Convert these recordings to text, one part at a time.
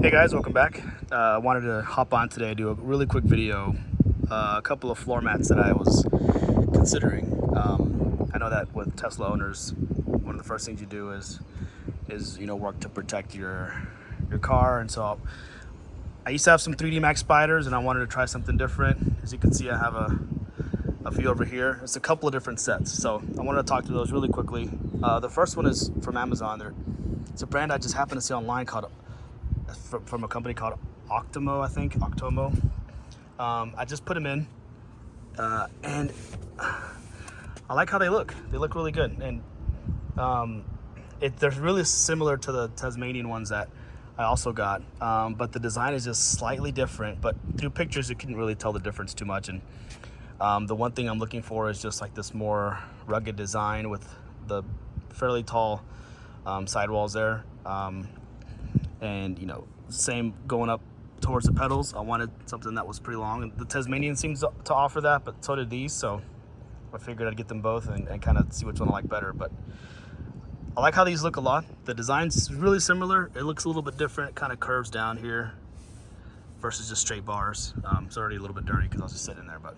Hey guys, welcome back. I wanted to hop on today, do a really quick video, a couple of floor mats that I was considering. I know that with Tesla owners, one of the first things you do is work to protect your car, and so I used to have some 3D Max spiders, and I wanted to try something different. As you can see, I have a few over here. It's a couple of different sets, so I wanted to talk to those really quickly. The first one is from Amazon. It's a brand I just happened to see online from a company called Octomo, I think. Octomo. I just put them in, and I like how they look. They look really good, and they're really similar to the Tesmanian ones that I also got, but the design is just slightly different. But through pictures, you couldn't really tell the difference too much. And the one thing I'm looking for is just like this more rugged design with the fairly tall sidewalls there. And same going up towards the pedals. I wanted something that was pretty long, and the Tesmanian seems to offer that, but so did these, so I figured I'd get them both and kind of see which one I like better. But I like how these look a lot. The design's really similar. It looks a little bit different. It kind of curves down here versus just straight bars. It's already a little bit dirty because I was just sitting in there, but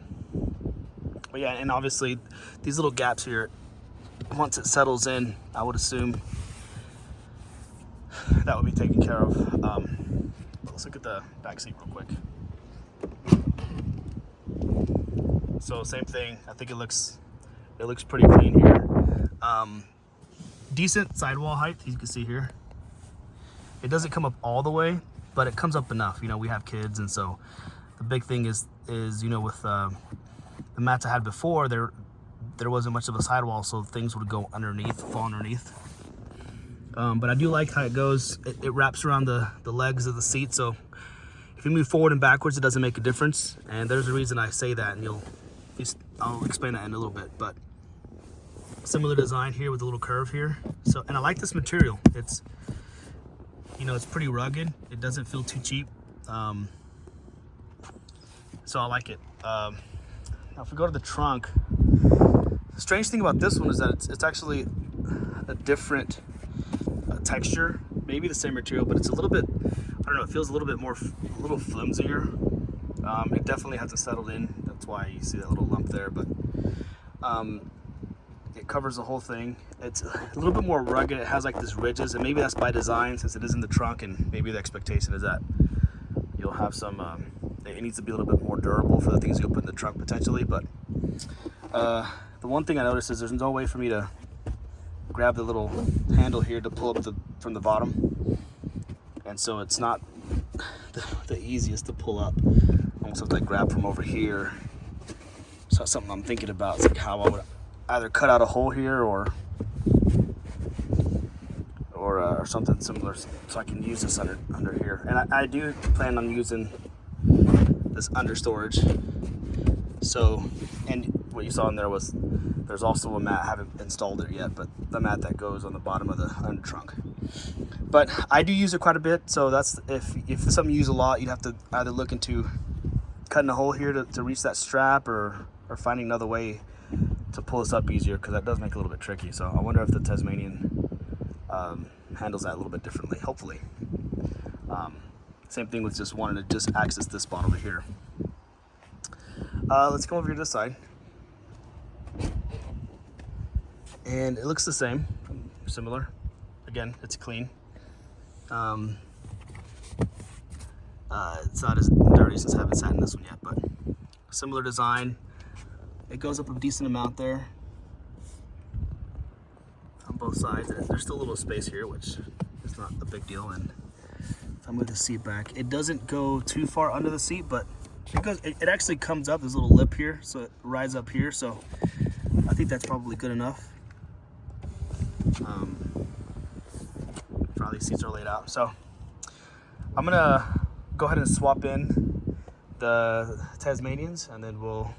yeah. And obviously these little gaps here, once it settles in, I would assume that would be taken care of. Let's look at the back seat real quick. So same thing. I think it looks pretty clean here. Decent sidewall height, as you can see here. It doesn't come up all the way, but it comes up enough. We have kids, and so the big thing is with the mats I had before, there wasn't much of a sidewall, so things would go underneath, fall underneath. But I do like how it goes. It wraps around the legs of the seat, so if you move forward and backwards, it doesn't make a difference. And there's a reason I say that, and I'll explain that in a little bit. But similar design here with a little curve here. So, and I like this material. It's it's pretty rugged. It doesn't feel too cheap. So I like it. Now if we go to the trunk, the strange thing about this one is that it's actually a different texture, maybe the same material, but it's a little bit, I don't know, it feels a little flimsier. It definitely hasn't settled in. That's why you see that little lump there, but it covers the whole thing. It's a little bit more rugged. It has like these ridges, and maybe that's by design since it is in the trunk, and maybe the expectation is that you'll have some, it needs to be a little bit more durable for the things you'll put in the trunk potentially. But the one thing I noticed is there's no way for me to grab the little handle here to pull up from the bottom, and so it's not the easiest to pull up. Almost have to like grab from over here. So that's something I'm thinking about. It's like how I would either cut out a hole here or something similar, so I can use this under here. And I do plan on using this under storage. So, and what you saw in there was there's also a mat. I haven't installed it yet, but the mat that goes on the bottom of the under trunk. But I do use it quite a bit, so that's if it's something you use a lot, you'd have to either look into cutting a hole here to reach that strap, or finding another way to pull this up easier, because that does make it a little bit tricky. So I wonder if the Tesmanian handles that a little bit differently, hopefully. Same thing with just wanting to just access this spot over here. Let's come over here to the side. And it looks the same, similar. Again, it's clean. It's not as dirty since I haven't sat in this one yet, but similar design. It goes up a decent amount there on both sides. There's still a little space here, which is not a big deal. And if I move the seat back, it doesn't go too far under the seat, but it actually comes up. There's a little lip here, so it rides up here. So I think that's probably good enough for how these seats are laid out. So I'm gonna go ahead and swap in the Tesmanians, and then we'll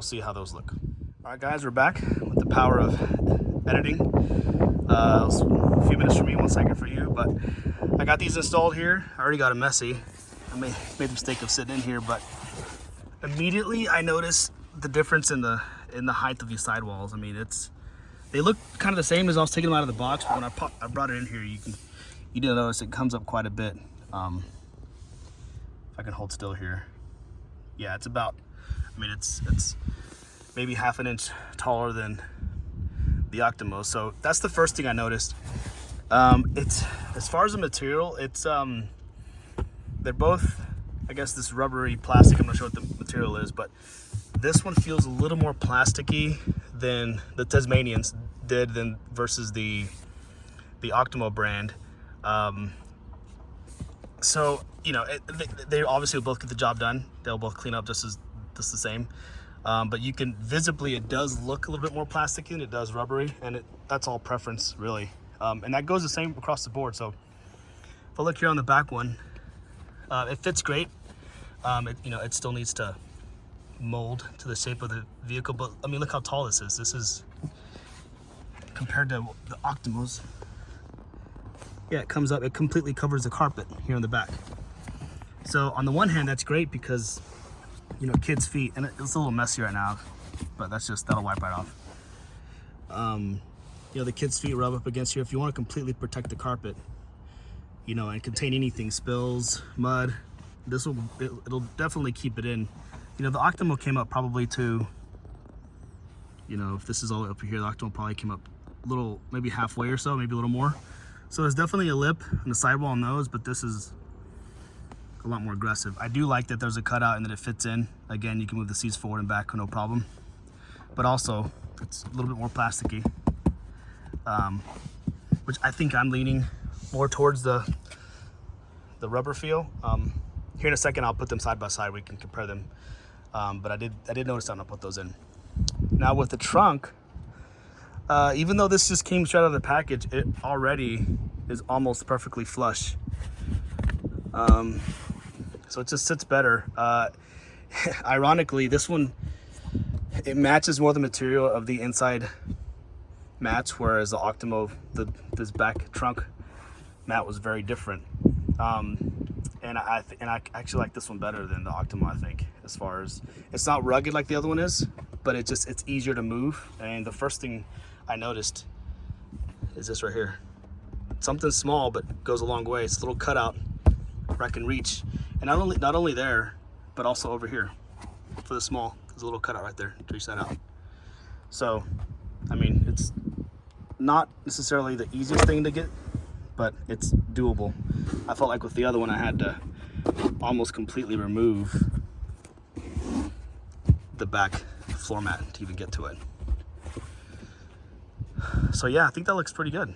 see how those look. All right, guys, we're back with the power of editing. It was a few minutes for me, 1 second for you, but I got these installed here. I already got them messy. I made the mistake of sitting in here, but immediately I noticed the difference in the height of these sidewalls. I mean, they look kind of the same as I was taking them out of the box, but when I brought it in here, you did notice it comes up quite a bit If I can hold still here. Yeah, it's about, I mean, it's maybe half an inch taller than the Octomo. So that's the first thing I noticed. It's, as far as the material, it's, they're both, I guess, this rubbery plastic. I'm not sure what the material is, but this one feels a little more plasticky than the Tesmanians did versus the Octomo brand. So, you know, they obviously will both get the job done. They'll both clean up just the same. But you can visibly, it does look a little bit more plasticky than it does rubbery, and that's all preference, really. And that goes the same across the board. So if I look here on the back one, it fits great. You know, it still needs to mold to the shape of the vehicle, but I mean, look how tall this is. This is, compared to the Octomos, yeah, it comes up, it completely covers the carpet here on the back. So on the one hand, that's great because, you know, kids' feet, and it's a little messy right now, but that'll wipe right off. You know, the kids' feet rub up against here. If you want to completely protect the carpet, you know, and contain anything, spills, mud, it'll definitely keep it in. You know, the Octomo came up probably to, you know, if this is all the way up here, the Octomo probably came up a little, maybe halfway or so, maybe a little more. So there's definitely a lip and a sidewall on those, but this is a lot more aggressive. I do like that there's a cutout and that it fits in. Again, you can move the seats forward and back, no problem. But also, it's a little bit more plasticky, which I think I'm leaning more towards the rubber feel. Here in a second, I'll put them side by side. We can compare them. But I did notice that, and I'll put those in. Now with the trunk, even though this just came straight out of the package, it already is almost perfectly flush. So it just sits better. Ironically, this one, it matches more the material of the inside mats, whereas the Octomo, this back trunk mat was very different. And I actually like this one better than the Octomo, I think, as far as, it's not rugged like the other one is, but it's easier to move. And the first thing I noticed is this right here. Something small, but goes a long way. It's a little cutout where I can reach. And not only there, but also over here for the small. There's a little cutout right there to reach that out. So, I mean, it's not necessarily the easiest thing to get, but it's doable. I felt like with the other one, I had to almost completely remove the back floor mat to even get to it. So yeah, I think that looks pretty good.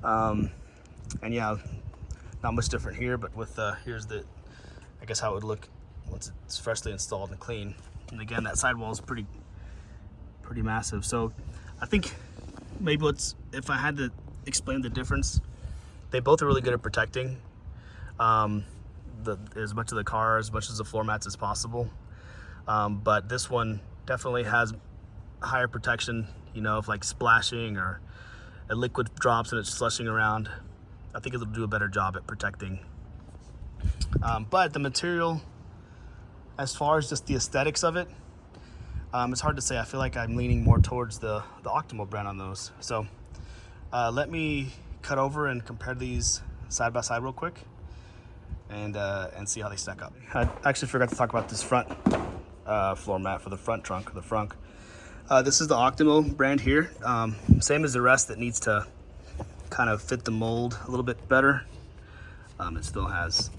And yeah, not much different here, but with here's I guess how it would look once it's freshly installed and clean. And again, that sidewall is pretty massive. So I think maybe if I had to explain the difference, they both are really good at protecting as much of the car, as much as the floor mats as possible. But this one definitely has higher protection, you know, if like splashing or a liquid drops and it's slushing around. I think it'll do a better job at protecting. But the material, as far as just the aesthetics of it, it's hard to say. I feel like I'm leaning more towards the Octomo brand on those. So let me cut over and compare these side by side real quick and see how they stack up. I actually forgot to talk about this front floor mat for the front trunk, the frunk. This is the Octomo brand here. Same as the rest, that needs to kind of fit the mold a little bit better. It still has,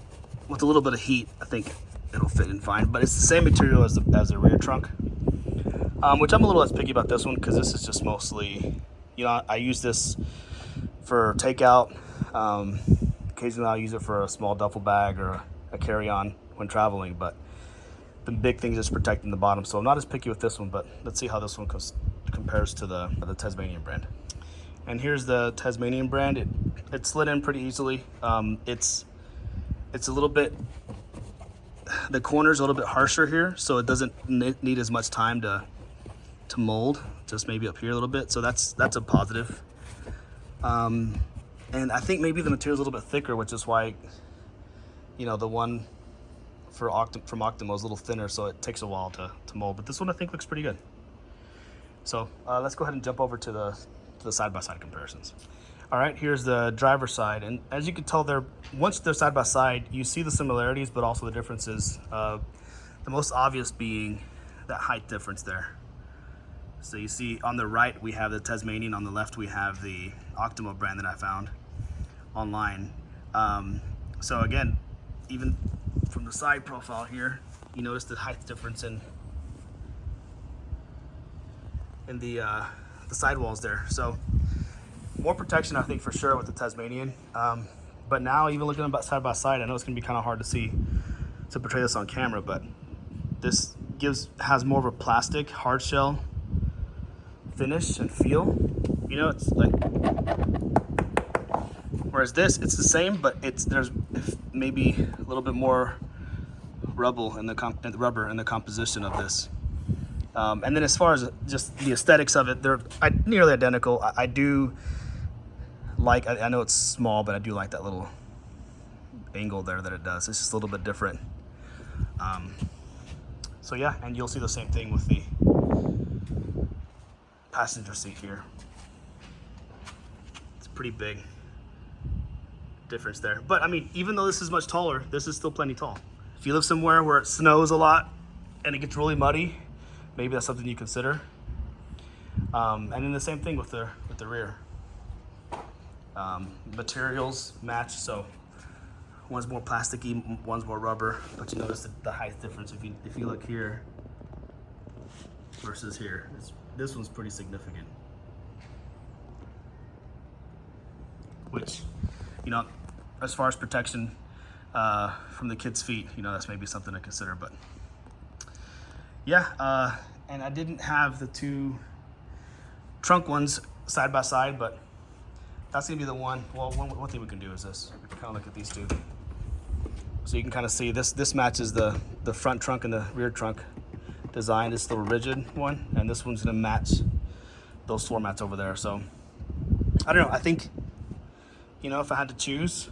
with a little bit of heat, I think it'll fit in fine, but it's the same material as the rear trunk, which I'm a little less picky about this one because this is just mostly, you know, I use this for takeout. Occasionally I'll use it for a small duffel bag or a carry-on when traveling, but the big thing is just protecting the bottom. So I'm not as picky with this one, but let's see how this one compares to the Tesmanian brand. And here's the Tesmanian brand. It slid in pretty easily. It's a little bit, the corner's a little bit harsher here, so it doesn't need as much time to mold, just maybe up here a little bit. So that's a positive. And I think maybe the material's a little bit thicker, which is why, you know, the one from Octomo is a little thinner, so it takes a while to mold. But this one I think looks pretty good. So let's go ahead and jump over to the side-by-side comparisons. All right, here's the driver's side, and as you can tell, once they're side by side, you see the similarities, but also the differences. The most obvious being that height difference there. So you see on the right we have the Tesmanian, on the left we have the Octomo brand that I found online. So again, even from the side profile here, you notice the height difference in the sidewalls there. So more protection, I think, for sure with the Tesmanian. But now, even looking about side by side, I know it's gonna be kind of hard to portray this on camera, but this has more of a plastic hard shell finish and feel. You know, it's like, whereas this, it's the same, but there's maybe a little bit more rubber in the composition of this. And then as far as just the aesthetics of it, they're nearly identical. I do like, I know it's small, but I do like that little angle there that it does. It's just a little bit different. So yeah, and you'll see the same thing with the passenger seat here. It's a pretty big difference there. But I mean, even though this is much taller, this is still plenty tall. If you live somewhere where it snows a lot and it gets really muddy, maybe that's something you consider. And then the same thing with the rear. Materials match, so one's more plasticky, one's more rubber, but you notice the height difference if you look here versus here. This one's pretty significant. Which, you know, as far as protection from the kids' feet, you know, that's maybe something to consider. But yeah, and I didn't have the two trunk ones side by side, but that's gonna be the one. Well, one thing we can do is this. We can kind of look at these two. So you can kind of see this matches the front trunk and the rear trunk design. This little rigid one, and this one's gonna match those floor mats over there. So I don't know, I think, you know, if I had to choose,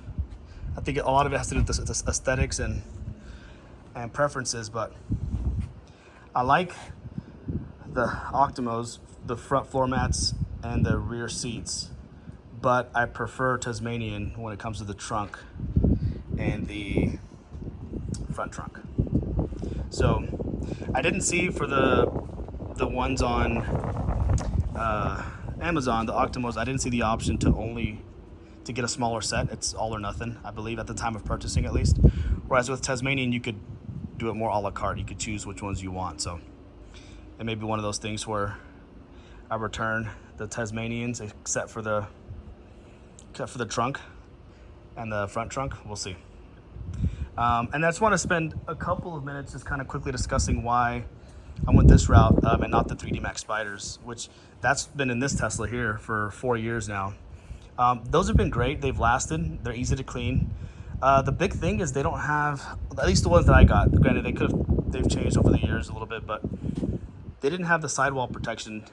I think a lot of it has to do with the aesthetics and preferences, but I like the Octomos, the front floor mats and the rear seats, but I prefer Tesmanian when it comes to the trunk and the front trunk. So I didn't see for the ones on Amazon, the Octomos, I didn't see the option to get a smaller set. It's all or nothing, I believe, at the time of purchasing at least. Whereas with Tesmanian, you could do it more a la carte. You could choose which ones you want. So it may be one of those things where I return the Tesmanians except for the trunk and the front trunk. We'll see. And I just want to spend a couple of minutes just kind of quickly discussing why I went this route and not the 3D Max Spiders, which that's been in this Tesla here for 4 years now. Those have been great. They've lasted. They're easy to clean. The big thing is they don't have, at least the ones that I got, granted they've changed over the years a little bit, but they didn't have the sidewall protection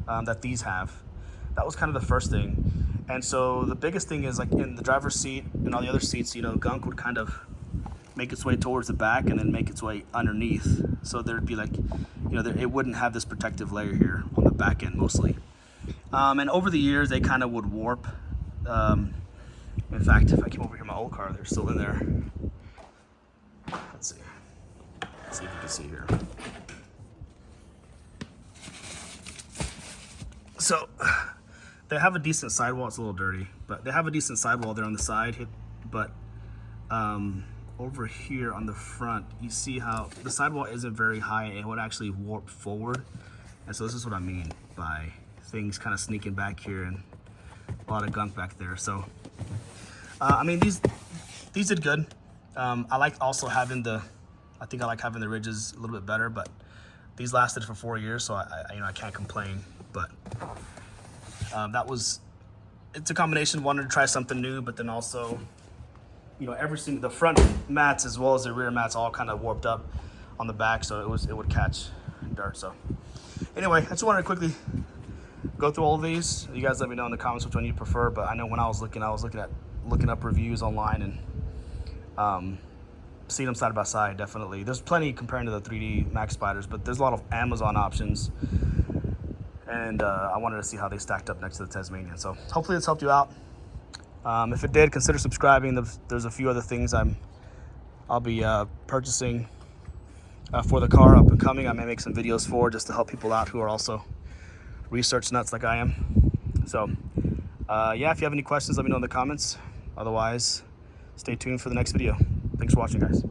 that these have. That was kind of the first thing. And so the biggest thing is, like, in the driver's seat and all the other seats, you know, gunk would kind of make its way towards the back and then make its way underneath. So there'd be, like, you know, it wouldn't have this protective layer here on the back end mostly. And over the years, they kind of would warp. In fact, if I came over here, my old car, they're still in there. Let's see if you can see here. So they have a decent sidewall. It's a little dirty, but they have a decent sidewall there on the side. But over here on the front, you see how the sidewall isn't very high. It would actually warp forward. And so this is what I mean by things kind of sneaking back here and a lot of gunk back there. So I mean, these did good. I like also having I think I like having the ridges a little bit better, but these lasted for 4 years, so I can't complain. But it's a combination. Wanted to try something new, but then also, you know, the front mats as well as the rear mats all kind of warped up on the back, so it would catch dirt. So anyway, I just wanted to quickly go through all of these. You guys let me know in the comments which one you prefer, but I know when I was looking up reviews online and seeing them side by side. Definitely there's plenty comparing to the 3D Max Spiders, but there's a lot of Amazon options and I wanted to see how they stacked up next to the Tesmanian. So hopefully this helped you out. If it did, consider subscribing. There's a few other things I'll be purchasing for the car up and coming. I may make some videos for, just to help people out who are also research nuts like I am. So yeah, if you have any questions, let me know in the comments. Otherwise, stay tuned for the next video. Thanks for watching, guys.